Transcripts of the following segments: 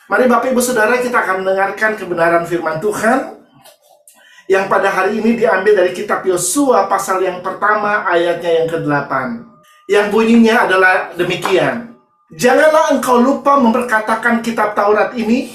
Mari Bapak Ibu Saudara, kita akan mendengarkan kebenaran firman Tuhan yang pada hari ini diambil dari kitab Yosua pasal yang pertama ayatnya yang ke-8. Yang bunyinya adalah demikian. Janganlah engkau lupa memperkatakan kitab Taurat ini,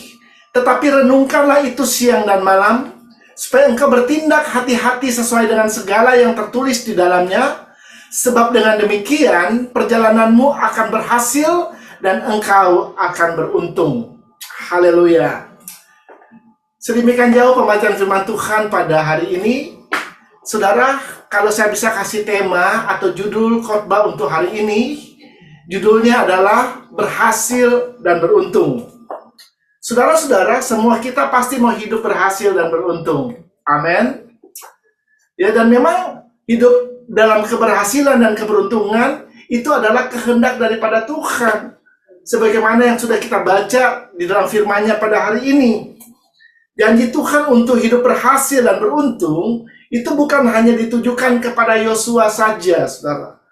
tetapi renungkanlah itu siang dan malam, supaya engkau bertindak hati-hati sesuai dengan segala yang tertulis di dalamnya, sebab dengan demikian perjalananmu akan berhasil dan engkau akan beruntung. Haleluya. Sedemikian jauh pembacaan firman Tuhan pada hari ini. Saudara, kalau saya bisa kasih tema atau judul khotbah untuk hari ini, judulnya adalah berhasil dan beruntung. Saudara-saudara, semua kita pasti mau hidup berhasil dan beruntung. Amin. Ya, dan memang hidup dalam keberhasilan dan keberuntungan itu adalah kehendak daripada Tuhan. Sebagaimana yang sudah kita baca di dalam firman-Nya pada hari ini. Janji Tuhan untuk hidup berhasil dan beruntung itu bukan hanya ditujukan kepada Yosua saja, saudara.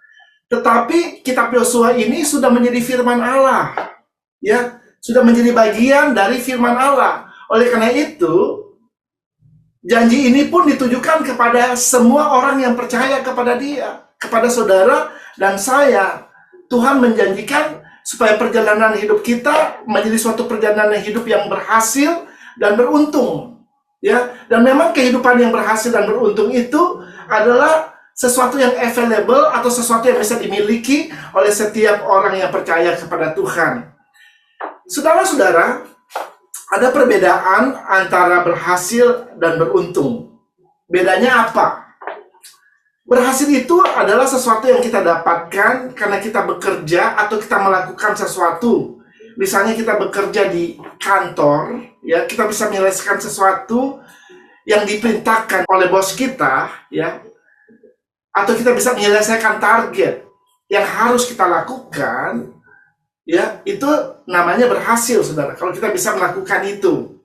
Tetapi kitab Yosua ini sudah menjadi firman Allah. Ya, sudah menjadi bagian dari firman Allah. Oleh karena itu, janji ini pun ditujukan kepada semua orang yang percaya kepada Dia, kepada saudara dan saya. Tuhan menjanjikan supaya perjalanan hidup kita menjadi suatu perjalanan hidup yang berhasil dan beruntung. Ya, dan memang kehidupan yang berhasil dan beruntung itu adalah sesuatu yang available atau sesuatu yang bisa dimiliki oleh setiap orang yang percaya kepada Tuhan. Saudara-saudara, ada perbedaan antara berhasil dan beruntung. Bedanya apa? Berhasil itu adalah sesuatu yang kita dapatkan karena kita bekerja atau kita melakukan sesuatu. Misalnya kita bekerja di kantor, ya, kita bisa menyelesaikan sesuatu yang diperintahkan oleh bos kita, ya. Atau kita bisa menyelesaikan target yang harus kita lakukan, ya, itu namanya berhasil, saudara. Kalau kita bisa melakukan itu,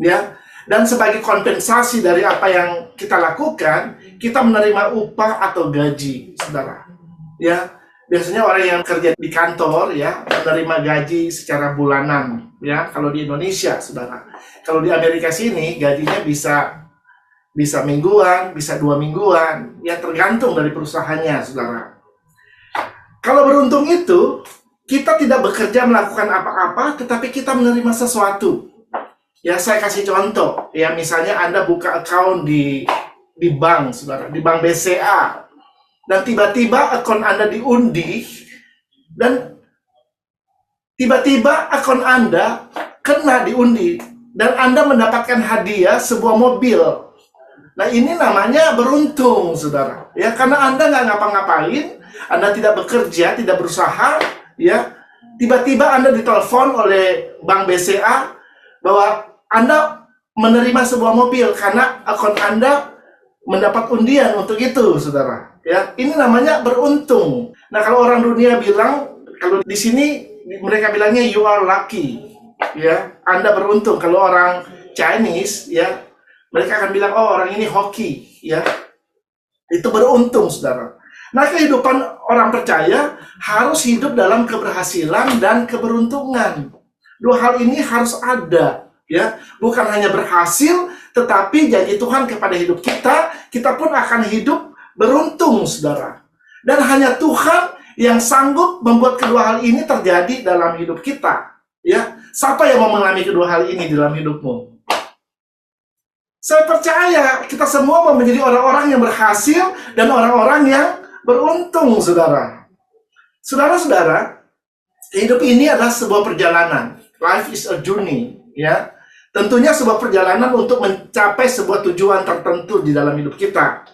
ya, dan sebagai kompensasi dari apa yang kita lakukan, kita menerima upah atau gaji, saudara. Ya, biasanya orang yang kerja di kantor, ya, menerima gaji secara bulanan, ya. Kalau di Indonesia, saudara. Kalau di Amerika sini, gajinya bisa mingguan, bisa 2 mingguan, ya, tergantung dari perusahaannya, saudara. Kalau beruntung itu, kita tidak bekerja melakukan apa-apa, tetapi kita menerima sesuatu. Ya, saya kasih contoh. Ya, misalnya Anda buka account di bank, saudara, di bank BCA. Dan tiba-tiba akun Anda diundi, dan tiba-tiba akun Anda kena diundi, dan Anda mendapatkan hadiah sebuah mobil. Nah, ini namanya beruntung, saudara. Ya, karena Anda nggak ngapa-ngapain, Anda tidak bekerja, tidak berusaha, ya. Tiba-tiba Anda ditelepon oleh bank BCA bahwa Anda menerima sebuah mobil karena akun Anda mendapat undian untuk itu, saudara. Ya, ini namanya beruntung. Nah, kalau orang dunia bilang, kalau di sini mereka bilangnya you are lucky. Ya, Anda beruntung. Kalau orang Chinese, ya, mereka akan bilang, oh, orang ini hoki, ya. Itu beruntung, saudara. Nah, kehidupan orang percaya harus hidup dalam keberhasilan dan keberuntungan. Dua hal ini harus ada, ya. Bukan hanya berhasil, tetapi janji Tuhan kepada hidup kita, kita pun akan hidup beruntung, saudara. Dan hanya Tuhan yang sanggup membuat kedua hal ini terjadi dalam hidup kita, ya. Siapa yang mau mengalami kedua hal ini dalam hidupmu? Saya percaya kita semua mau menjadi orang-orang yang berhasil dan orang-orang yang beruntung, saudara. Saudara-saudara, hidup ini adalah sebuah perjalanan. Life is a journey, ya. Tentunya sebuah perjalanan untuk mencapai sebuah tujuan tertentu di dalam hidup kita.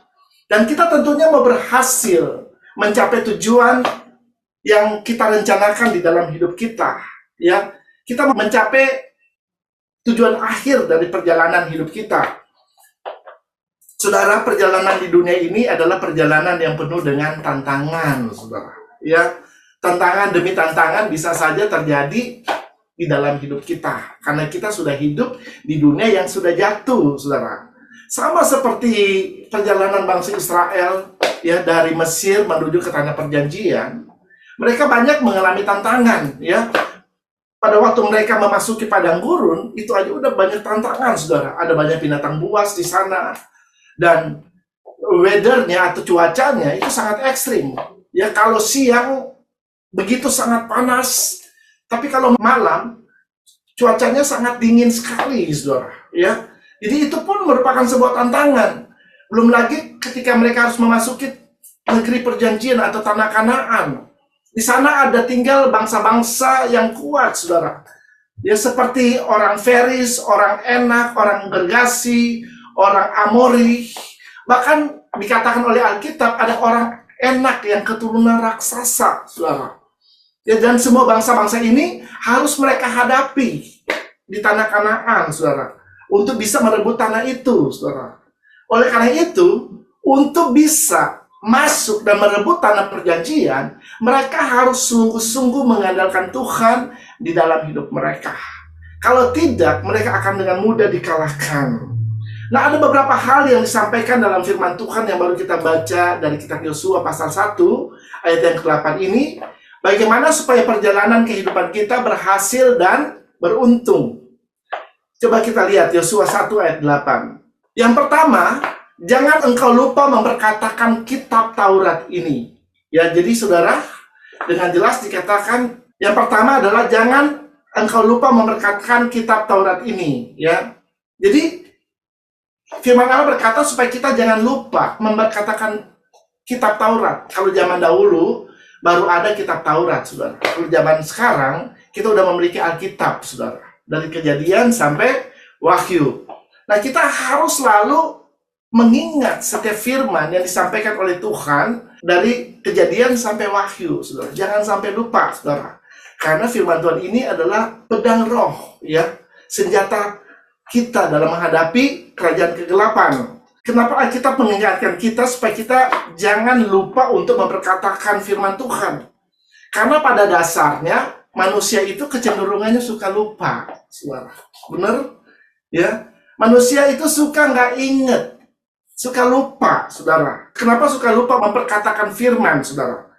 Dan kita tentunya mau berhasil mencapai tujuan yang kita rencanakan di dalam hidup kita, ya. Kita mau mencapai tujuan akhir dari perjalanan hidup kita. Saudara, perjalanan di dunia ini adalah perjalanan yang penuh dengan tantangan, saudara. Ya, tantangan demi tantangan bisa saja terjadi di dalam hidup kita. Karena kita sudah hidup di dunia yang sudah jatuh, saudara. Sama seperti perjalanan bangsa Israel, ya, dari Mesir menuju ke tanah perjanjian. Mereka banyak mengalami tantangan, ya. pada waktu mereka memasuki padang gurun, itu aja udah banyak tantangan, saudara. Ada banyak binatang buas di sana, dan weathernya atau cuacanya itu sangat ekstrim. Ya, kalau siang begitu sangat panas, tapi kalau malam cuacanya sangat dingin sekali, saudara. Ya, jadi itu pun merupakan sebuah tantangan. Belum lagi ketika mereka harus memasuki negeri perjanjian atau tanah Kanaan. Di sana ada tinggal bangsa-bangsa yang kuat, saudara. Ya, seperti orang Feris, orang Enak, orang Gergasi, orang Amori. Bahkan dikatakan oleh Alkitab ada orang Enak yang keturunan raksasa, saudara. Ya, dan semua bangsa-bangsa ini harus mereka hadapi di tanah Kanaan, saudara, untuk bisa merebut tanah itu, saudara. Oleh karena itu, untuk bisa masuk dan merebut tanah perjanjian, mereka harus sungguh-sungguh mengandalkan Tuhan di dalam hidup mereka. Kalau tidak, mereka akan dengan mudah dikalahkan. Nah, ada beberapa hal yang disampaikan dalam firman Tuhan yang baru kita baca dari kitab Yosua pasal 1 ayat yang ke-8 ini. Bagaimana supaya perjalanan kehidupan kita berhasil dan beruntung. Coba kita lihat Yosua 1 ayat 8. Yang pertama, jangan engkau lupa memperkatakan kitab Taurat ini. Ya, jadi saudara, dengan jelas dikatakan yang pertama adalah jangan engkau lupa memperkatakan kitab Taurat ini. Ya, jadi firman Allah berkata supaya kita jangan lupa memperkatakan kitab Taurat. Kalau zaman dahulu baru ada kitab Taurat, saudara. Kalau zaman sekarang kita udah memiliki Alkitab, saudara. Dari Kejadian sampai Wahyu. Nah, kita harus selalu mengingat setiap firman yang disampaikan oleh Tuhan dari Kejadian sampai Wahyu, saudara. Jangan sampai lupa, saudara. Karena firman Tuhan ini adalah pedang roh, ya, senjata kita dalam menghadapi kerajaan kegelapan. Kenapa Alkitab mengingatkan kita supaya kita jangan lupa untuk memperkatakan firman Tuhan? Karena pada dasarnya manusia itu kecenderungannya suka lupa, saudara. Benar? Ya. Manusia itu suka nggak inget, suka lupa, saudara. Kenapa suka lupa memperkatakan firman, saudara?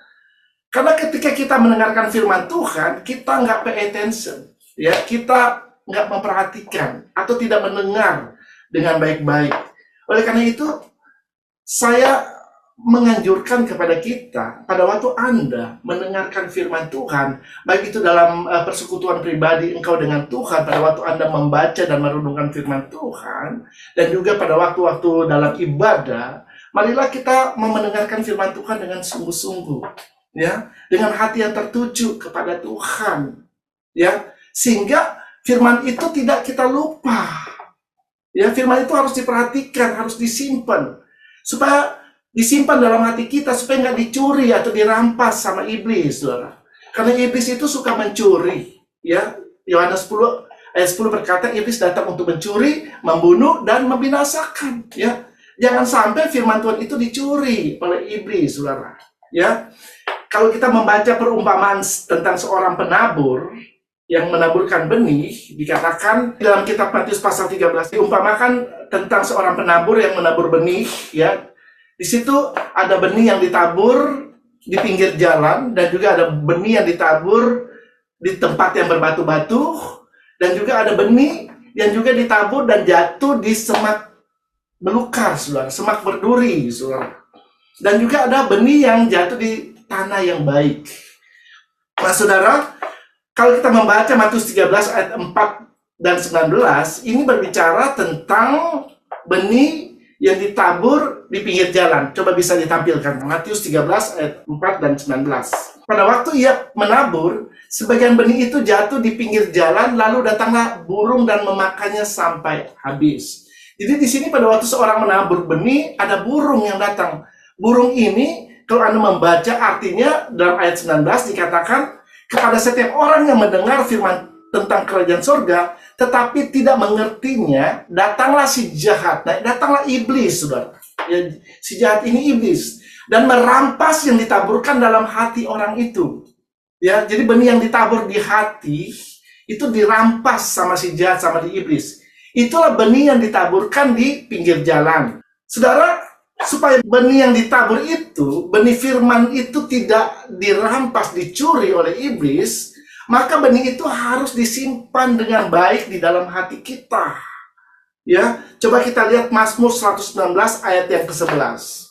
Karena ketika kita mendengarkan firman Tuhan, kita nggak pay attention, ya, kita nggak memperhatikan atau tidak mendengar dengan baik-baik. Oleh karena itu, saya menganjurkan kepada kita, pada waktu Anda mendengarkan firman Tuhan, baik itu dalam persekutuan pribadi engkau dengan Tuhan, pada waktu Anda membaca dan merenungkan firman Tuhan, dan juga pada waktu-waktu dalam ibadah, marilah kita mendengarkan firman Tuhan dengan sungguh-sungguh, ya, dengan hati yang tertuju kepada Tuhan, ya, sehingga firman itu tidak kita lupa. Ya, firman itu harus diperhatikan, harus disimpan, supaya disimpan dalam hati kita supaya nggak dicuri atau dirampas sama iblis, saudara. Karena iblis itu suka mencuri, ya. Yohanes 10 ayat 10 berkata iblis datang untuk mencuri, membunuh dan membinasakan, ya. Jangan sampai firman Tuhan itu dicuri oleh iblis, saudara. Ya. Kalau kita membaca perumpamaan tentang seorang penabur yang menaburkan benih, dikatakan dalam kitab Matius pasal 13 diumpamakan tentang seorang penabur yang menabur benih, ya. Di situ ada benih yang ditabur di pinggir jalan, dan juga ada benih yang ditabur di tempat yang berbatu-batu, dan juga ada benih yang juga ditabur dan jatuh di semak belukar, saudara, semak berduri, saudara. Dan juga ada benih yang jatuh di tanah yang baik. Nah, saudara, kalau kita membaca Matius 13 ayat 4 dan 19, ini berbicara tentang benih yang ditabur di pinggir jalan. Coba bisa ditampilkan. Matius 13 ayat 4 dan 19. Pada waktu ia menabur, sebagian benih itu jatuh di pinggir jalan, lalu datanglah burung dan memakannya sampai habis. Jadi di sini pada waktu seorang menabur benih, ada burung yang datang. Burung ini, kalau Anda membaca artinya dalam ayat 19 dikatakan, kepada setiap orang yang mendengar firman tentang kerajaan surga, tetapi tidak mengertinya, datanglah si jahat, datanglah iblis, saudara. Ya, si jahat ini iblis, dan merampas yang ditaburkan dalam hati orang itu. Ya, jadi benih yang ditabur di hati itu dirampas sama si jahat, sama di iblis. Itulah benih yang ditaburkan di pinggir jalan. Saudara, supaya benih yang ditabur itu, benih firman itu tidak dirampas, dicuri oleh iblis, Maka benih itu harus disimpan dengan baik di dalam hati kita. Ya, coba kita lihat Mazmur 119 ayat yang ke-11.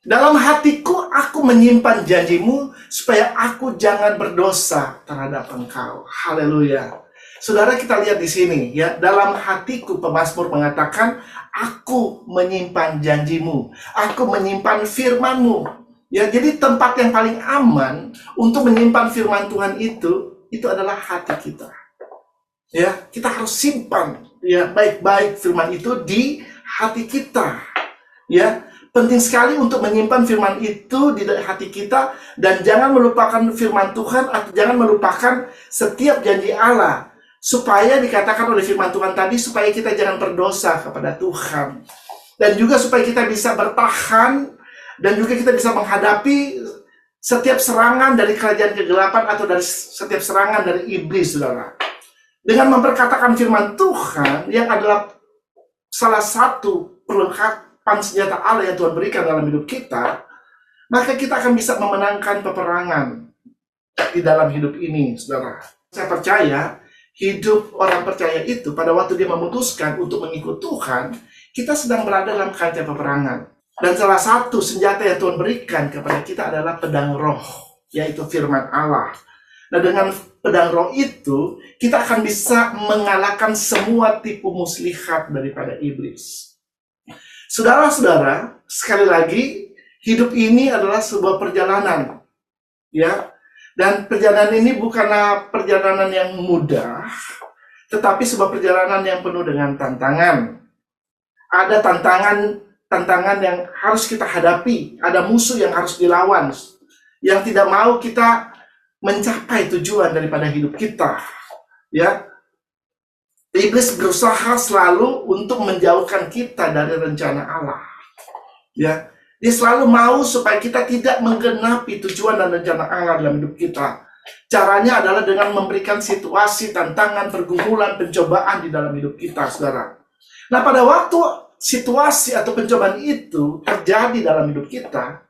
Dalam hatiku aku menyimpan janjimu supaya aku jangan berdosa terhadap engkau. Haleluya. Saudara, kita lihat di sini ya, dalam hatiku pemazmur mengatakan, aku menyimpan janjimu, aku menyimpan firmanmu. Ya, jadi tempat yang paling aman untuk menyimpan firman Tuhan itu adalah hati kita. Ya, kita harus simpan ya baik-baik firman itu di hati kita. Ya, penting sekali untuk menyimpan firman itu di hati kita dan jangan melupakan firman Tuhan atau jangan melupakan setiap janji Allah. Supaya dikatakan oleh firman Tuhan tadi, supaya kita jangan berdosa kepada Tuhan. Dan juga supaya kita bisa bertahan, dan juga kita bisa menghadapi setiap serangan dari kerajaan kegelapan atau dari setiap serangan dari iblis, saudara. Dengan memperkatakan firman Tuhan, yang adalah salah satu perlengkapan senjata Allah yang Tuhan berikan dalam hidup kita, maka kita akan bisa memenangkan peperangan di dalam hidup ini, saudara. Saya percaya, hidup orang percaya itu pada waktu dia memutuskan untuk mengikut Tuhan, kita sedang berada dalam kancah peperangan. Dan salah satu senjata yang Tuhan berikan kepada kita adalah pedang roh, yaitu firman Allah. Nah, dengan pedang roh itu, kita akan bisa mengalahkan semua tipu muslihat daripada iblis. Saudara-saudara, sekali lagi, hidup ini adalah sebuah perjalanan. Ya, dan perjalanan ini bukanlah perjalanan yang mudah, tetapi sebuah perjalanan yang penuh dengan tantangan. Ada tantangan yang harus kita hadapi, ada musuh yang harus dilawan, yang tidak mau kita mencapai tujuan daripada hidup kita. Ya, iblis berusaha selalu untuk menjauhkan kita dari rencana Allah. Ya, dia selalu mau supaya kita tidak menggenapi tujuan dan rencana Allah dalam hidup kita. Caranya adalah dengan memberikan situasi, tantangan, pergumulan, pencobaan di dalam hidup kita, saudara. Nah, pada waktu situasi atau pencobaan itu terjadi dalam hidup kita,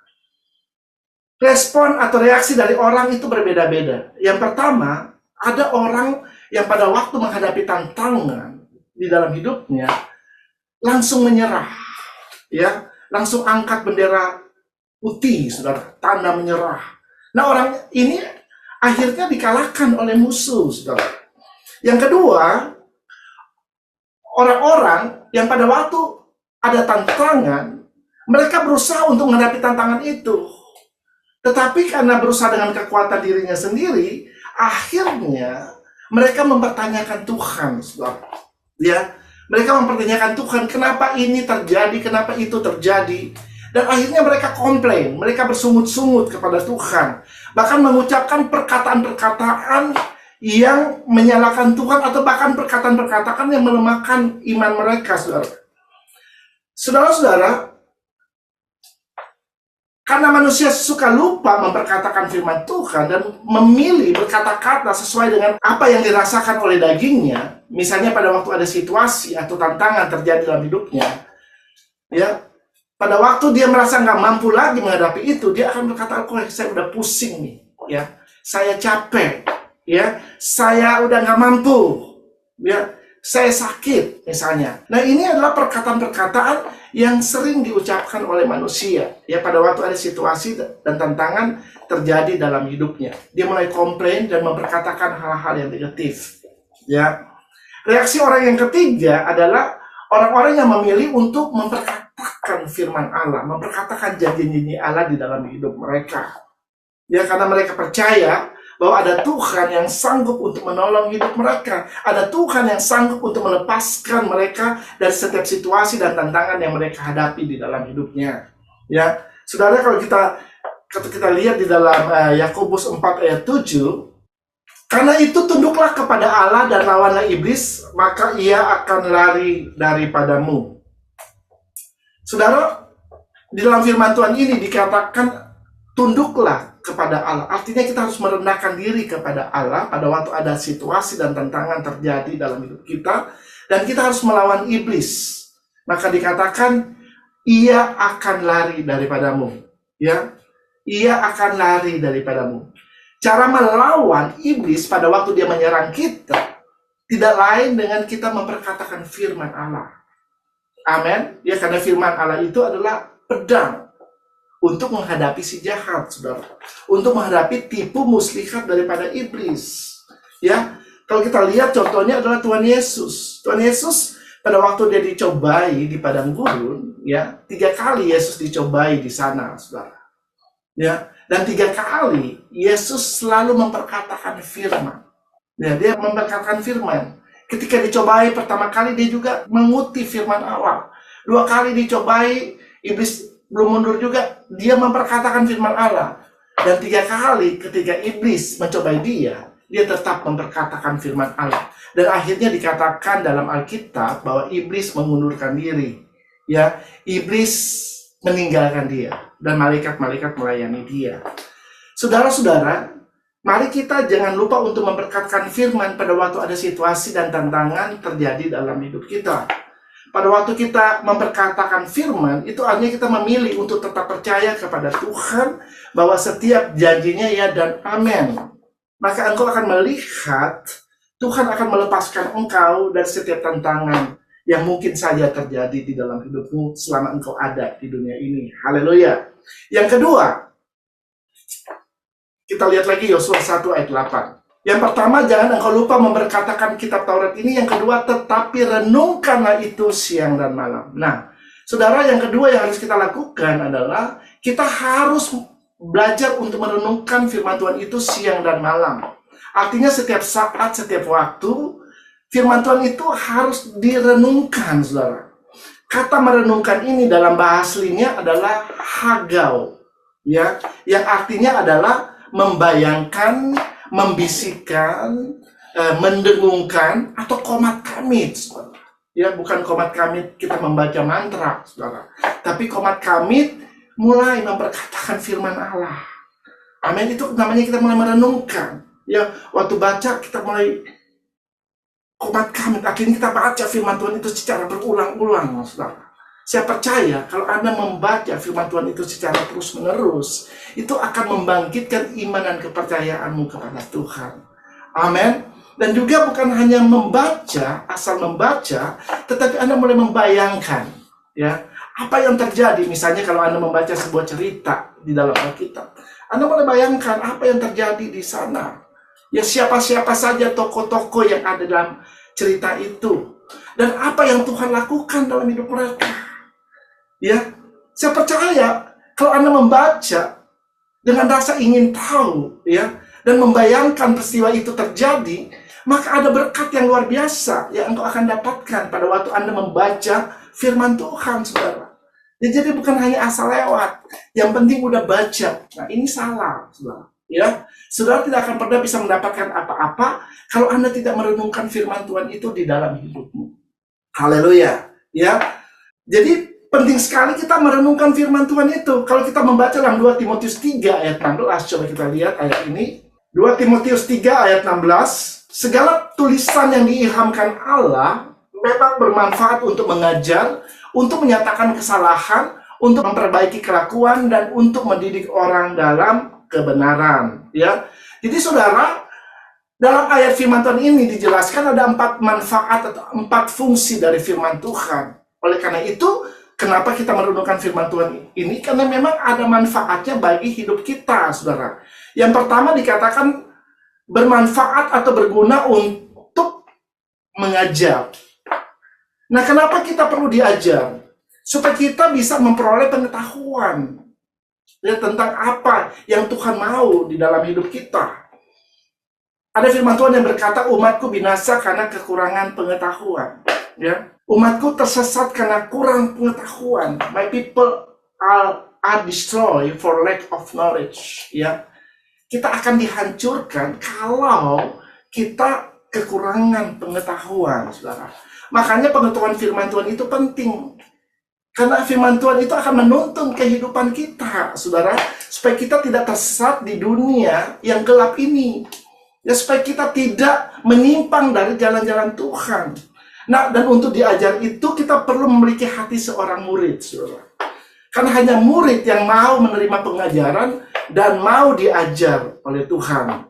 respon atau reaksi dari orang itu berbeda-beda. Yang pertama, ada orang yang pada waktu menghadapi tantangan di dalam hidupnya, langsung menyerah. Ya, langsung angkat bendera putih, saudara, tanda menyerah. Nah, orang ini akhirnya dikalahkan oleh musuh, saudara. Yang kedua, orang-orang yang pada waktu ada tantangan, mereka berusaha untuk menghadapi tantangan itu. Tetapi karena berusaha dengan kekuatan dirinya sendiri, akhirnya mereka mempertanyakan Tuhan, saudara. Ya, mereka mempertanyakan Tuhan, kenapa ini terjadi, kenapa itu terjadi. Dan akhirnya mereka komplain, mereka bersungut-sungut kepada Tuhan. Bahkan mengucapkan perkataan-perkataan yang menyalahkan Tuhan, atau bahkan perkataan-perkataan yang melemahkan iman mereka, saudara. Saudara-saudara, karena manusia suka lupa memperkatakan firman Tuhan dan memilih berkata-kata sesuai dengan apa yang dirasakan oleh dagingnya. Misalnya pada waktu ada situasi atau tantangan terjadi dalam hidupnya, ya, pada waktu dia merasa nggak mampu lagi menghadapi itu, dia akan berkata, "Oh, saya udah pusing nih, ya, saya capek, ya, saya udah nggak mampu, ya, saya sakit," misalnya. Nah, ini adalah perkataan-perkataan yang sering diucapkan oleh manusia, ya, pada waktu ada situasi dan tantangan terjadi dalam hidupnya. Dia mulai komplain dan memperkatakan hal-hal yang negatif, ya. Reaksi orang yang ketiga adalah orang-orang yang memilih untuk memperkatakan firman Allah, memperkatakan janji-janji Allah di dalam hidup mereka. Ya, karena mereka percaya bahwa ada Tuhan yang sanggup untuk menolong hidup mereka. Ada Tuhan yang sanggup untuk melepaskan mereka dari setiap situasi dan tantangan yang mereka hadapi di dalam hidupnya. Ya, saudara, kalau kita lihat di dalam Yakobus 4 ayat 7, karena itu tunduklah kepada Allah dan lawanlah iblis, maka ia akan lari daripadamu. Saudara, di dalam firman Tuhan ini dikatakan tunduklah kepada Allah. Artinya kita harus merendahkan diri kepada Allah pada waktu ada situasi dan tantangan terjadi dalam hidup kita, dan kita harus melawan iblis. Maka dikatakan ia akan lari daripadamu. Ya, ia akan lari daripadamu. Cara melawan iblis pada waktu dia menyerang kita tidak lain dengan kita memperkatakan firman Allah. Amin. Ya, karena firman Allah itu adalah pedang untuk menghadapi si jahat, saudara. Untuk menghadapi tipu muslihat daripada iblis. Ya, kalau kita lihat contohnya adalah Tuhan Yesus. Tuhan Yesus pada waktu dia dicobai di padang gurun, ya, 3 kali Yesus dicobai di sana, saudara. Ya, dan 3 kali Yesus selalu memperkatakan firman. Ya, dia memperkatakan firman. Ketika dicobai pertama kali dia juga mengutip firman Allah. 2 kali dicobai, iblis belum mundur juga, dia memperkatakan firman Allah. Dan 3 kali ketika iblis mencobai dia tetap memperkatakan firman Allah. Dan akhirnya dikatakan dalam Alkitab bahwa iblis mengundurkan diri. Ya, iblis meninggalkan dia dan malaikat-malaikat melayani dia. Saudara-saudara, mari kita jangan lupa untuk memperkatakan firman pada waktu ada situasi dan tantangan terjadi dalam hidup kita. Pada waktu kita memperkatakan firman, itu artinya kita memilih untuk tetap percaya kepada Tuhan bahwa setiap janjinya ya dan amin. Maka engkau akan melihat Tuhan akan melepaskan engkau dari setiap tantangan yang mungkin saja terjadi di dalam hidupmu selama engkau ada di dunia ini. Haleluya. Yang kedua, kita lihat lagi Yosua 1 ayat 8. Yang pertama, jangan engkau lupa memperkatakan kitab Taurat ini. Yang kedua, tetapi renungkanlah itu siang dan malam. Nah, saudara, yang kedua yang harus kita lakukan adalah kita harus belajar untuk merenungkan firman Tuhan itu siang dan malam. Artinya setiap saat, setiap waktu, firman Tuhan itu harus direnungkan, saudara. Kata merenungkan ini dalam bahasa aslinya adalah hagau, ya, yang artinya adalah membayangkan, membisikkan, mendengungkan, atau komat kamit, saudara. Ya, bukan komat kamit kita membaca mantra, saudara. Tapi komat kamit mulai memperkatakan firman Allah. Amin. Itu namanya kita mulai merenungkan. Ya, waktu baca kita mulai komat kamit. Akhirnya kita baca firman Tuhan itu secara berulang-ulang, saudara. Saya percaya kalau Anda membaca firman Tuhan itu secara terus-menerus, itu akan membangkitkan iman dan kepercayaanmu kepada Tuhan. Amin. Dan juga bukan hanya membaca, asal membaca, tetapi Anda mulai membayangkan, ya, apa yang terjadi. Misalnya kalau Anda membaca sebuah cerita di dalam Alkitab, Anda mulai bayangkan apa yang terjadi di sana. Ya, siapa-siapa saja tokoh-tokoh yang ada dalam cerita itu. Dan apa yang Tuhan lakukan dalam hidup mereka. Ya, saya percaya kalau Anda membaca dengan rasa ingin tahu, ya, dan membayangkan peristiwa itu terjadi, maka ada berkat yang luar biasa yang engkau akan dapatkan pada waktu Anda membaca firman Tuhan, saudara. Ya, jadi bukan hanya asal lewat, yang penting udah baca. Nah, ini salah, saudara. Ya, saudara tidak akan pernah bisa mendapatkan apa-apa kalau Anda tidak merenungkan firman Tuhan itu di dalam hidupmu. Haleluya. Ya, jadi penting sekali kita merenungkan firman Tuhan itu. Kalau kita membaca dalam 2 Timotius 3 ayat 16, coba kita lihat ayat ini. 2 Timotius 3 ayat 16, segala tulisan yang diilhamkan Allah memang bermanfaat untuk mengajar, untuk menyatakan kesalahan, untuk memperbaiki kelakuan, dan untuk mendidik orang dalam kebenaran. Ya, jadi saudara, dalam ayat firman Tuhan ini dijelaskan ada 4 manfaat atau 4 fungsi dari firman Tuhan. Oleh karena itu, kenapa kita merenungkan firman Tuhan ini? Karena memang ada manfaatnya bagi hidup kita, saudara. Yang pertama dikatakan bermanfaat atau berguna untuk mengajar. Nah, kenapa kita perlu diajar? Supaya kita bisa memperoleh pengetahuan, ya, tentang apa yang Tuhan mau di dalam hidup kita. Ada firman Tuhan yang berkata, umatku binasa karena kekurangan pengetahuan. Ya, umatku tersesat karena kurang pengetahuan. My people are destroyed for lack of knowledge. Ya, kita akan dihancurkan kalau kita kekurangan pengetahuan, saudara. Makanya pengetahuan firman Tuhan itu penting. Karena firman Tuhan itu akan menuntun kehidupan kita, saudara. Supaya kita tidak tersesat di dunia yang gelap ini. Ya, supaya kita tidak menyimpang dari jalan-jalan Tuhan. Nah, dan untuk diajar itu kita perlu memiliki hati seorang murid, saudara. Karena hanya murid yang mau menerima pengajaran dan mau diajar oleh Tuhan.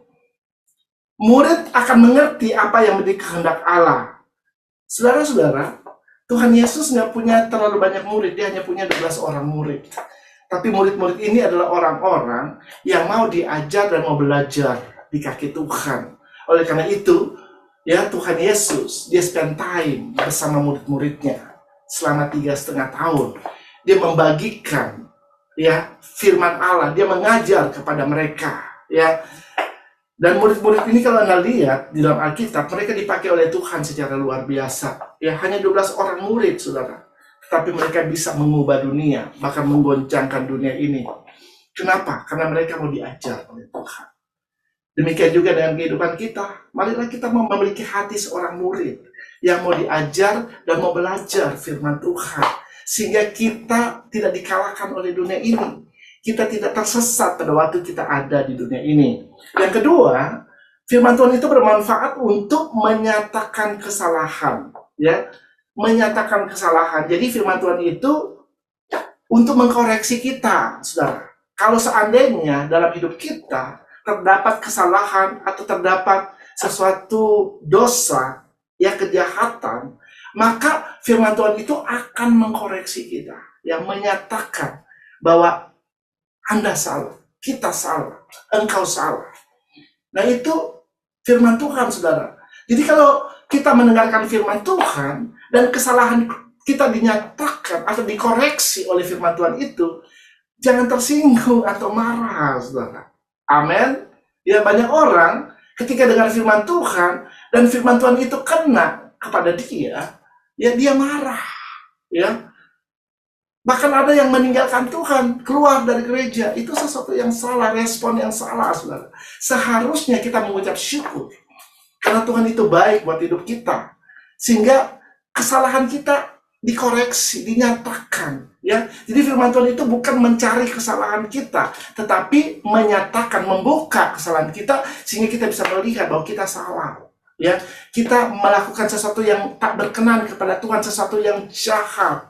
Murid akan mengerti apa yang menjadi kehendak Allah. Saudara-saudara, Tuhan Yesus nggak punya terlalu banyak murid, dia hanya punya 12 orang murid. Tapi murid-murid ini adalah orang-orang yang mau diajar dan mau belajar di kaki Tuhan. Oleh karena itu, ya Tuhan Yesus, dia spend time bersama murid-muridnya selama 3,5 tahun. Dia membagikan ya firman Allah, dia mengajar kepada mereka, ya. Dan murid-murid ini kalau Anda lihat di dalam Alkitab, mereka dipakai oleh Tuhan secara luar biasa. Ya, hanya 12 orang murid, saudara. Tetapi mereka bisa mengubah dunia, bahkan menggoncangkan dunia ini. Kenapa? Karena mereka mau diajar oleh Tuhan. Demikian juga dengan kehidupan kita. Marilah kita memiliki hati seorang murid yang mau diajar dan mau belajar firman Tuhan. Sehingga kita tidak dikalahkan oleh dunia ini. Kita tidak tersesat pada waktu kita ada di dunia ini. Yang kedua, firman Tuhan itu bermanfaat untuk menyatakan kesalahan, ya, menyatakan kesalahan. Jadi firman Tuhan itu untuk mengkoreksi kita, saudara. Kalau seandainya dalam hidup kita terdapat kesalahan atau terdapat sesuatu dosa, ya kejahatan, maka firman Tuhan itu akan mengkoreksi kita, yang menyatakan bahwa Anda salah, kita salah, engkau salah. Nah itu firman Tuhan, saudara. Jadi kalau kita mendengarkan firman Tuhan dan kesalahan kita dinyatakan atau dikoreksi oleh firman Tuhan itu, jangan tersinggung atau marah, saudara. Amin. Ya, banyak orang ketika dengar firman Tuhan dan firman Tuhan itu kena kepada dia, ya dia marah, ya. Bahkan ada yang meninggalkan Tuhan, keluar dari gereja. Itu sesuatu yang salah, respon yang salah, saudara. Seharusnya kita mengucap syukur. Karena Tuhan itu baik buat hidup kita. Sehingga kesalahan kita dikoreksi, dinyatakan. Ya, jadi firman Tuhan itu bukan mencari kesalahan kita, tetapi menyatakan, membuka kesalahan kita, sehingga kita bisa melihat bahwa kita salah. Ya, kita melakukan sesuatu yang tak berkenan kepada Tuhan, sesuatu yang jahat.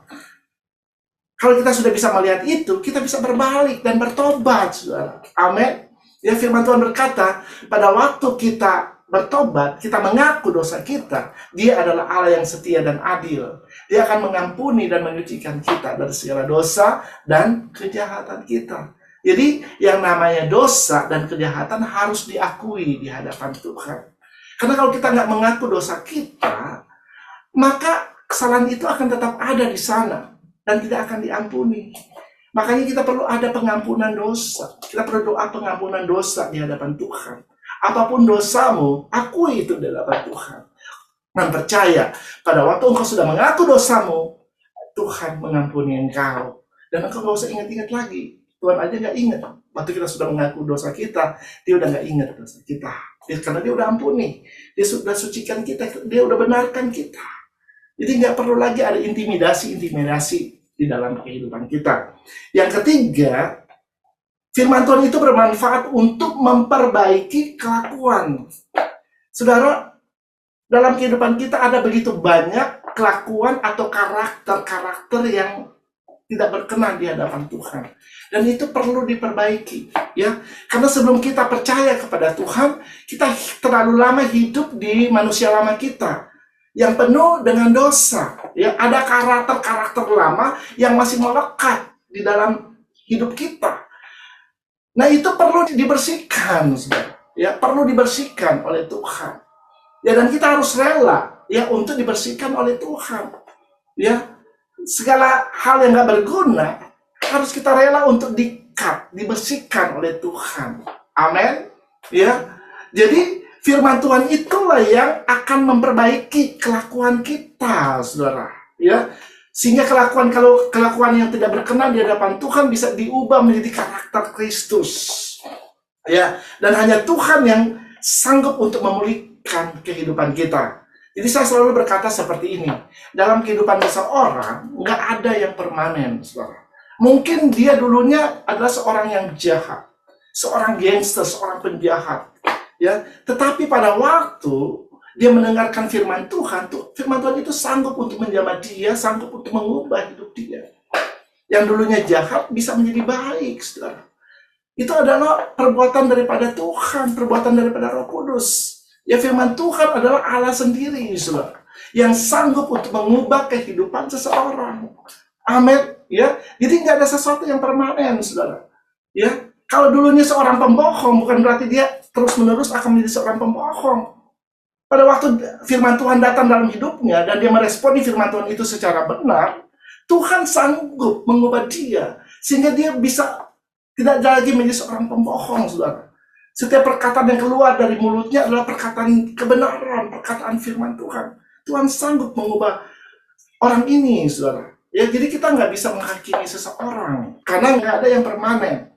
Kalau kita sudah bisa melihat itu, kita bisa berbalik dan bertobat, saudara. Amin. Ya, firman Tuhan berkata, pada waktu kita bertobat, kita mengaku dosa kita, Dia adalah Allah yang setia dan adil. Dia akan mengampuni dan menyucikan kita dari segala dosa dan kejahatan kita. Jadi, yang namanya dosa dan kejahatan harus diakui di hadapan Tuhan. Karena kalau kita nggak mengaku dosa kita, maka kesalahan itu akan tetap ada di sana dan tidak akan diampuni. Makanya kita perlu ada pengampunan dosa. Kita perlu doa pengampunan dosa di hadapan Tuhan. Apapun dosamu, akui itu di hadapan Tuhan. Dan percaya, pada waktu engkau sudah mengaku dosamu, Tuhan mengampuni engkau. Dan engkau gak usah ingat-ingat lagi. Tuhan aja gak ingat. Waktu kita sudah mengaku dosa kita, Dia udah gak ingat dosa kita. Karena Dia udah ampuni. Dia sudah sucikan kita. Dia udah benarkan kita. Jadi nggak perlu lagi ada intimidasi di dalam kehidupan kita. Yang ketiga, firman Tuhan itu bermanfaat untuk memperbaiki kelakuan. Saudara, dalam kehidupan kita ada begitu banyak kelakuan atau karakter-karakter yang tidak berkenan di hadapan Tuhan. Dan itu perlu diperbaiki, ya. Karena sebelum kita percaya kepada Tuhan, kita terlalu lama hidup di manusia lama kita yang penuh dengan dosa. Ya, ada karakter-karakter lama yang masih melekat di dalam hidup kita. Nah, itu perlu dibersihkan, saudara. Ya, perlu dibersihkan oleh Tuhan. Ya, dan kita harus rela ya untuk dibersihkan oleh Tuhan. Ya, segala hal yang nggak berguna harus kita rela untuk dibersihkan oleh Tuhan. Amin. Ya, jadi firman Tuhan itulah yang akan memperbaiki kelakuan kita, saudara. Ya, sehingga kalau kelakuan yang tidak berkenan di hadapan Tuhan bisa diubah menjadi karakter Kristus. Ya, dan hanya Tuhan yang sanggup untuk memulihkan kehidupan kita. Jadi saya selalu berkata seperti ini, dalam kehidupan seseorang nggak ada yang permanen, saudara. Mungkin dia dulunya adalah seorang yang jahat, seorang gangster, seorang penjahat. Ya, tetapi pada waktu dia mendengarkan firman Tuhan, firman Tuhan itu sanggup untuk menjamah dia, sanggup untuk mengubah hidup dia. Yang dulunya jahat bisa menjadi baik, saudara. Itu adalah perbuatan daripada Tuhan, perbuatan daripada Roh Kudus. Ya, firman Tuhan adalah Allah sendiri, saudara, yang sanggup untuk mengubah kehidupan seseorang. Amin. Ya, jadi nggak ada sesuatu yang permanen, saudara. Ya, kalau dulunya seorang pembohong, bukan berarti dia terus-menerus akan menjadi seorang pembohong. Pada waktu firman Tuhan datang dalam hidupnya dan dia meresponi firman Tuhan itu secara benar, Tuhan sanggup mengubah dia sehingga dia bisa tidak lagi menjadi seorang pembohong, saudara. Setiap perkataan yang keluar dari mulutnya adalah perkataan kebenaran, perkataan firman Tuhan. Tuhan sanggup mengubah orang ini, saudara. Ya, jadi kita nggak bisa menghakimi seseorang karena nggak ada yang permanen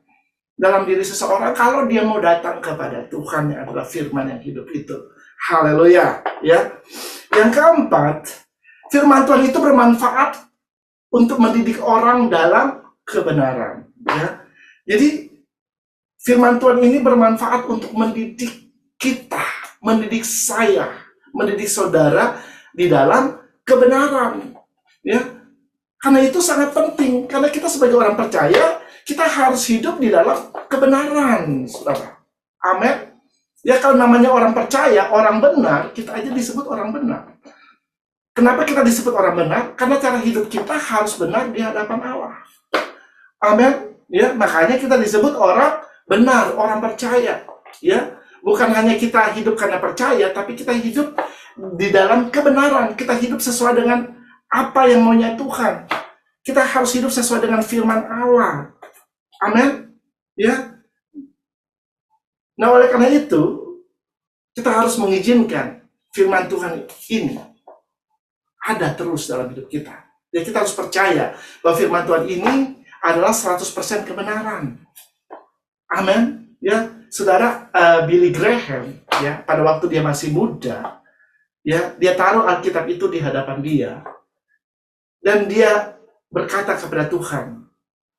dalam diri seseorang kalau dia mau datang kepada Tuhan yang adalah firman yang hidup itu. Haleluya. Ya. Yang keempat, firman Tuhan itu bermanfaat untuk mendidik orang dalam kebenaran. Ya. Jadi firman Tuhan ini bermanfaat untuk mendidik kita, mendidik saya, mendidik saudara di dalam kebenaran. Ya. Karena itu sangat penting, karena kita sebagai orang percaya, kita harus hidup di dalam kebenaran, saudara. Amin. Ya, kalau namanya orang percaya, orang benar, kita aja disebut orang benar. Kenapa kita disebut orang benar? Karena cara hidup kita harus benar di hadapan Allah. Amin. Ya, makanya kita disebut orang benar, orang percaya. Ya, bukan hanya kita hidup karena percaya, tapi kita hidup di dalam kebenaran. Kita hidup sesuai dengan apa yang maunya Tuhan. Kita harus hidup sesuai dengan firman Allah. Amin. Ya. Nah, oleh karena itu, kita harus mengizinkan firman Tuhan ini ada terus dalam hidup kita. Ya, kita harus percaya bahwa firman Tuhan ini adalah 100% kebenaran. Amin. Ya, saudara, Billy Graham, ya, pada waktu dia masih muda, ya, dia taruh Alkitab itu di hadapan dia. Dan dia berkata kepada Tuhan,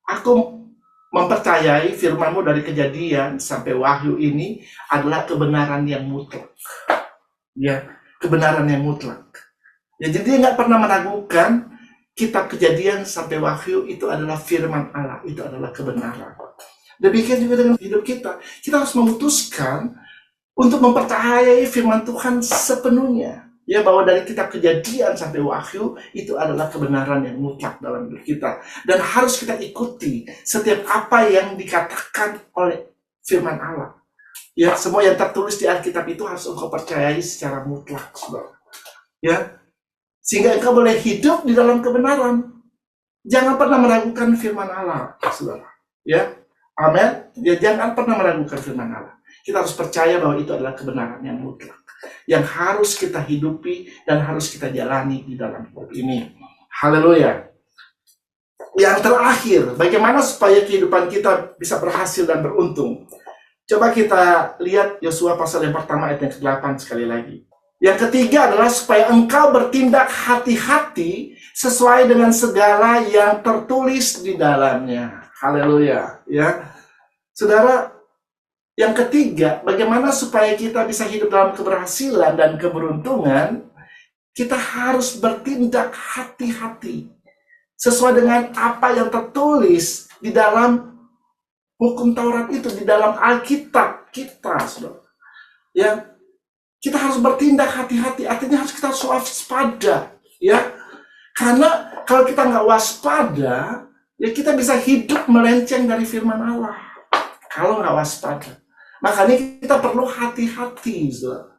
aku mempercayai firman-Mu dari Kejadian sampai Wahyu ini adalah kebenaran yang mutlak. Ya, kebenaran yang mutlak. Ya, jadi dia nggak pernah meragukan kitab Kejadian sampai Wahyu itu adalah firman Allah, itu adalah kebenaran. Demikian juga dengan hidup kita. Kita harus memutuskan untuk mempercayai firman Tuhan sepenuhnya. Ya, bahwa dari kitab Kejadian sampai Wahyu itu adalah kebenaran yang mutlak dalam hidup kita. Dan harus kita ikuti setiap apa yang dikatakan oleh firman Allah. Ya, semua yang tertulis di Alkitab itu harus engkau percayai secara mutlak, saudara. Ya, sehingga engkau boleh hidup di dalam kebenaran. Jangan pernah meragukan firman Allah, saudara. Ya, amin. Ya, jangan pernah meragukan firman Allah. Kita harus percaya bahwa itu adalah kebenaran yang mutlak, yang harus kita hidupi dan harus kita jalani di dalam hidup ini. Haleluya. Yang terakhir, bagaimana supaya kehidupan kita bisa berhasil dan beruntung? Coba kita lihat Yosua pasal yang pertama ayat yang ke-8 sekali lagi. Yang ketiga adalah supaya engkau bertindak hati-hati sesuai dengan segala yang tertulis di dalamnya. Haleluya. Ya, saudara, yang ketiga, bagaimana supaya kita bisa hidup dalam keberhasilan dan keberuntungan? Kita harus bertindak hati-hati sesuai dengan apa yang tertulis di dalam hukum Taurat itu, di dalam Alkitab kita, saudara. Ya, kita harus bertindak hati-hati, artinya kita harus waspada, ya. Karena kalau kita nggak waspada, ya kita bisa hidup melenceng dari firman Allah. Kalau nggak waspada. Makanya kita perlu hati-hati, saudara.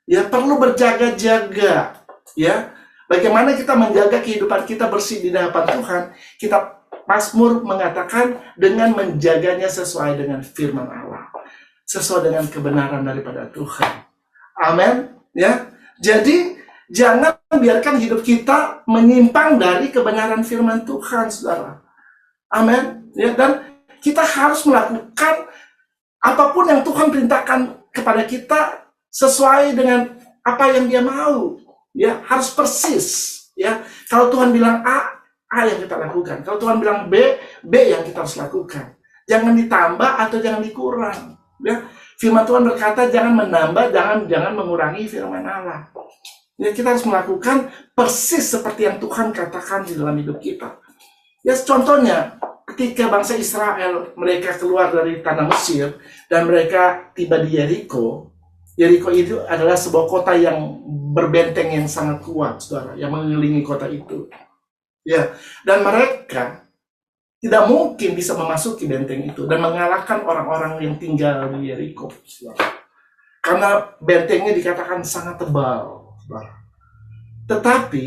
Ya, perlu berjaga-jaga. Ya, bagaimana kita menjaga kehidupan kita bersih di hadapan Tuhan? Kitab Mazmur mengatakan dengan menjaganya sesuai dengan firman Allah, sesuai dengan kebenaran daripada Tuhan. Amin. Ya, jadi jangan biarkan hidup kita menyimpang dari kebenaran firman Tuhan, saudara. Amin. Ya, dan kita harus melakukan apapun yang Tuhan perintahkan kepada kita sesuai dengan apa yang Dia mau. Ya, harus persis. Ya, kalau Tuhan bilang A, A yang kita lakukan. Kalau Tuhan bilang B, B yang kita harus lakukan. Jangan ditambah atau jangan dikurang. Ya, firman Tuhan berkata jangan menambah, jangan mengurangi firman Allah. Ya, kita harus melakukan persis seperti yang Tuhan katakan di dalam hidup kita. Ya, contohnya, ketika bangsa Israel mereka keluar dari tanah Mesir dan mereka tiba di Yeriko. Yeriko itu adalah sebuah kota yang berbenteng yang sangat kuat, saudara, yang mengelilingi kota itu. Ya, dan mereka tidak mungkin bisa memasuki benteng itu dan mengalahkan orang-orang yang tinggal di Yeriko, saudara. Karena bentengnya dikatakan sangat tebal, saudara. Tetapi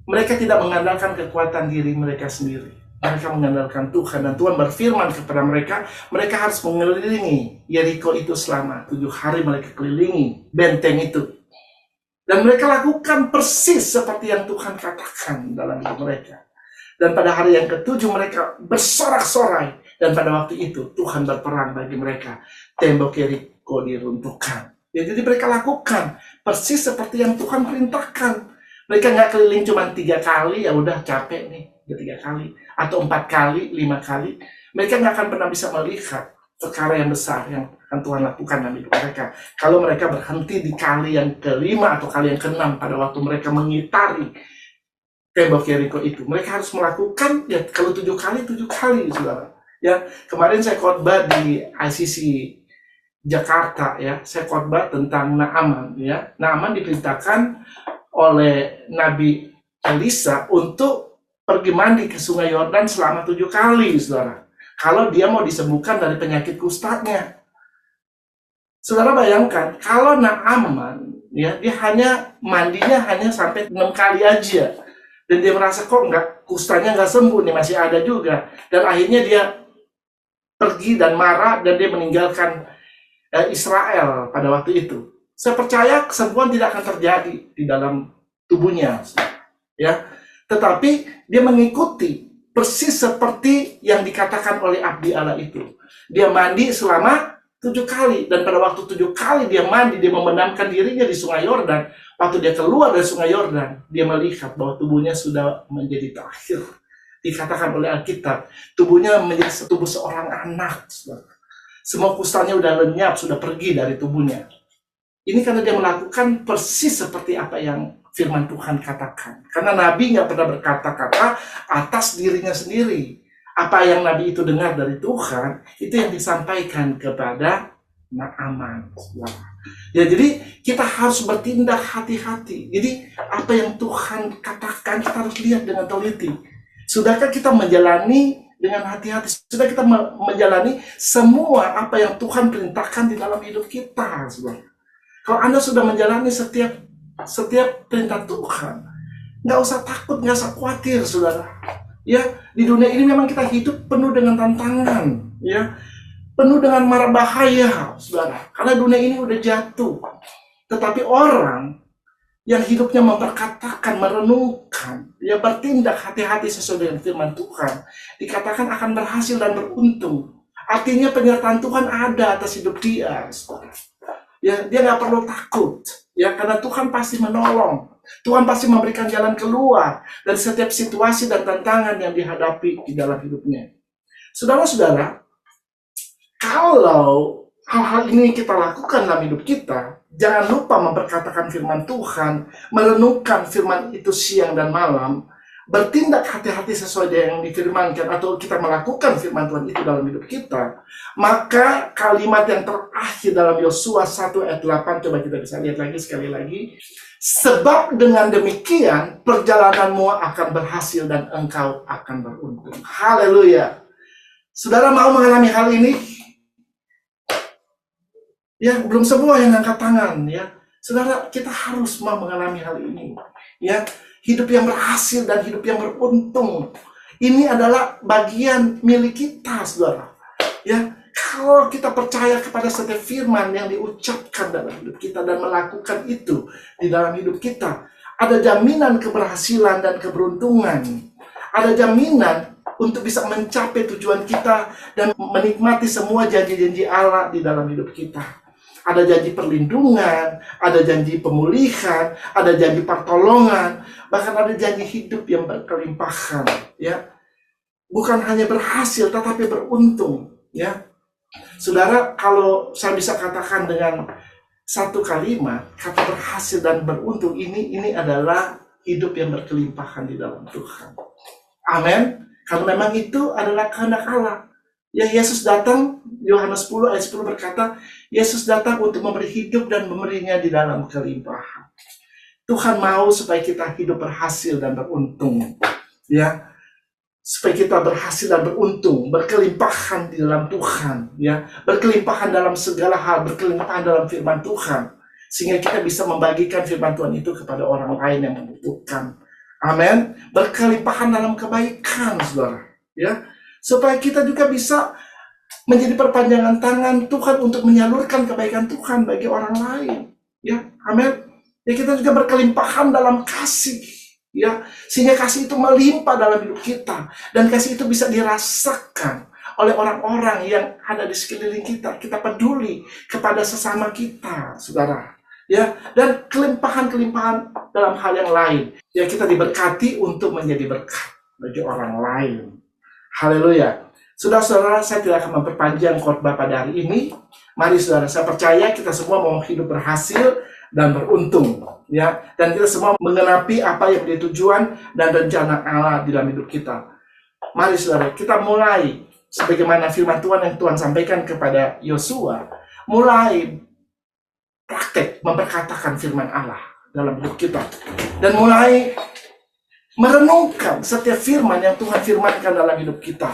mereka tidak mengandalkan kekuatan diri mereka sendiri. Mereka mengandalkan Tuhan, dan Tuhan berfirman kepada mereka, mereka harus mengelilingi Yeriko itu selama 7 hari. Mereka kelilingi benteng itu, dan mereka lakukan persis seperti yang Tuhan katakan dalam hidup mereka. Dan pada hari yang ke-7 mereka bersorak-sorai, dan pada waktu itu Tuhan berperang bagi mereka. Tembok Yeriko diruntuhkan. Ya, jadi mereka lakukan persis seperti yang Tuhan perintahkan. Mereka nggak keliling cuma 3 kali, ya udah capek nih, 3 kali, atau 4 kali, 5 kali. Mereka nggak akan pernah bisa melihat perkara yang besar yang akan Tuhan lakukan dalam hidup mereka. Kalau mereka berhenti di kali yang ke-5 atau kali yang ke-6 pada waktu mereka mengitari tembok Yeriko itu, mereka harus melakukan, ya kalau 7 kali, saudara. Ya, kemarin saya khotbah di ICC Jakarta, ya, saya khotbah tentang Naaman, ya. Naaman diperintahkan oleh Nabi Elisa untuk pergi mandi ke Sungai Yordan selama 7 kali, saudara. Kalau dia mau disembuhkan dari penyakit kustanya. Saudara bayangkan, kalau Naaman, ya, dia mandinya hanya sampai 6 kali aja. Dan dia merasa kok kustanya nggak sembuh nih, masih ada juga. Dan akhirnya dia pergi dan marah, dan dia meninggalkan Israel pada waktu itu. Saya percaya kesembuhan tidak akan terjadi di dalam tubuhnya, ya. Tetapi dia mengikuti persis seperti yang dikatakan oleh abdi Allah itu. Dia mandi selama 7 kali, dan pada waktu 7 kali dia mandi, dia membenamkan dirinya di Sungai Yordan. Waktu dia keluar dari Sungai Yordan, dia melihat bahwa tubuhnya sudah menjadi terakhir. Dikatakan oleh Alkitab, tubuhnya menjadi tubuh seorang anak. Semua kustanya sudah lenyap, sudah pergi dari tubuhnya. Ini karena dia melakukan persis seperti apa yang firman Tuhan katakan. Karena Nabi nggak pernah berkata-kata atas dirinya sendiri. Apa yang Nabi itu dengar dari Tuhan, itu yang disampaikan kepada Naaman. Ya, jadi kita harus bertindak hati-hati. Jadi apa yang Tuhan katakan kita harus lihat dengan teliti. Sudahkah kita menjalani dengan hati-hati? Sudah kita menjalani semua apa yang Tuhan perintahkan di dalam hidup kita, saudara? Kalau Anda sudah menjalani setiap perintah Tuhan, nggak usah takut, nggak usah khawatir, saudara. Ya, di dunia ini memang kita hidup penuh dengan tantangan, ya, penuh dengan mara bahaya, saudara. Karena dunia ini udah jatuh. Tetapi orang yang hidupnya memperkatakan, merenungkan, ya, bertindak hati-hati sesuai dengan firman Tuhan, dikatakan akan berhasil dan beruntung. Artinya penyertaan Tuhan ada atas hidup dia, saudara. Ya, dia nggak perlu takut, ya, karena Tuhan pasti menolong. Tuhan pasti memberikan jalan keluar dari setiap situasi dan tantangan yang dihadapi di dalam hidupnya. Saudara-saudara, kalau hal-hal ini kita lakukan dalam hidup kita, jangan lupa memperkatakan firman Tuhan, merenungkan firman itu siang dan malam, bertindak hati-hati sesuai dengan yang difirmankan, atau kita melakukan firman Tuhan itu dalam hidup kita. Maka kalimat yang terakhir dalam Yosua 1 ayat 8, coba kita bisa lihat lagi sekali lagi. Sebab dengan demikian perjalananmu akan berhasil dan engkau akan beruntung. Haleluya. Saudara mau mengalami hal ini? Ya, belum semua yang angkat tangan, ya. Saudara, kita harus mau mengalami hal ini. Ya, hidup yang berhasil dan hidup yang beruntung. Ini adalah bagian milik kita, saudara. Ya, kalau kita percaya kepada setiap firman yang diucapkan dalam hidup kita dan melakukan itu di dalam hidup kita, ada jaminan keberhasilan dan keberuntungan. Ada jaminan untuk bisa mencapai tujuan kita dan menikmati semua janji-janji Allah di dalam hidup kita. Ada janji perlindungan, ada janji pemulihan, ada janji pertolongan, bahkan ada janji hidup yang berkelimpahan, ya. Bukan hanya berhasil tetapi beruntung, ya. Saudara, kalau saya bisa katakan dengan satu kalimat, kata berhasil dan beruntung ini adalah hidup yang berkelimpahan di dalam Tuhan. Amin. Karena memang itu adalah kehendak Allah. Ya, Yesus datang, Yohanes 10 ayat 10 berkata, Yesus datang untuk memberi hidup dan memberinya di dalam kelimpahan. Tuhan mau supaya kita hidup berhasil dan beruntung. Ya, supaya kita berhasil dan beruntung, berkelimpahan di dalam Tuhan, ya, berkelimpahan dalam segala hal, berkelimpahan dalam firman Tuhan, sehingga kita bisa membagikan firman Tuhan itu kepada orang lain yang membutuhkan. Amin. Berkelimpahan dalam kebaikan, saudara, ya, supaya kita juga bisa menjadi perpanjangan tangan Tuhan untuk menyalurkan kebaikan Tuhan bagi orang lain, ya, amin. Ya, kita juga berkelimpahan dalam kasih, ya, sehingga kasih itu melimpah dalam hidup kita, dan kasih itu bisa dirasakan oleh orang-orang yang ada di sekeliling kita. Kita peduli kepada sesama kita, saudara, ya, dan kelimpahan-kelimpahan dalam hal yang lain. Ya, kita diberkati untuk menjadi berkat bagi orang lain. Haleluya. Saudara-saudara, saya tidak akan memperpanjang khotbah pada hari ini. Mari saudara, saya percaya kita semua mau hidup berhasil dan beruntung, ya, dan kita semua menggenapi apa yang menjadi tujuan dan rencana Allah di dalam hidup kita. Mari saudara, kita mulai sebagaimana firman Tuhan yang Tuhan sampaikan kepada Yosua, mulai praktek memperkatakan firman Allah dalam hidup kita, dan mulai merenungkan setiap firman yang Tuhan firmankan dalam hidup kita.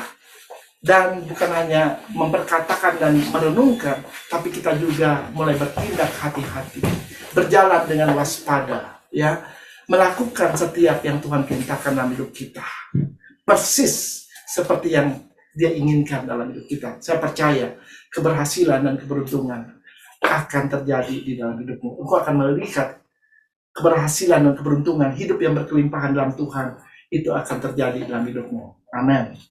Dan bukan hanya memperkatakan dan merenungkan, tapi kita juga mulai bertindak hati-hati, berjalan dengan waspada, ya, melakukan setiap yang Tuhan perintahkan dalam hidup kita, persis seperti yang Dia inginkan dalam hidup kita. Saya percaya keberhasilan dan keberuntungan akan terjadi di dalam hidupmu. Engkau akan melihat keberhasilan dan keberuntungan, hidup yang berkelimpahan dalam Tuhan, itu akan terjadi dalam hidupmu. Amin.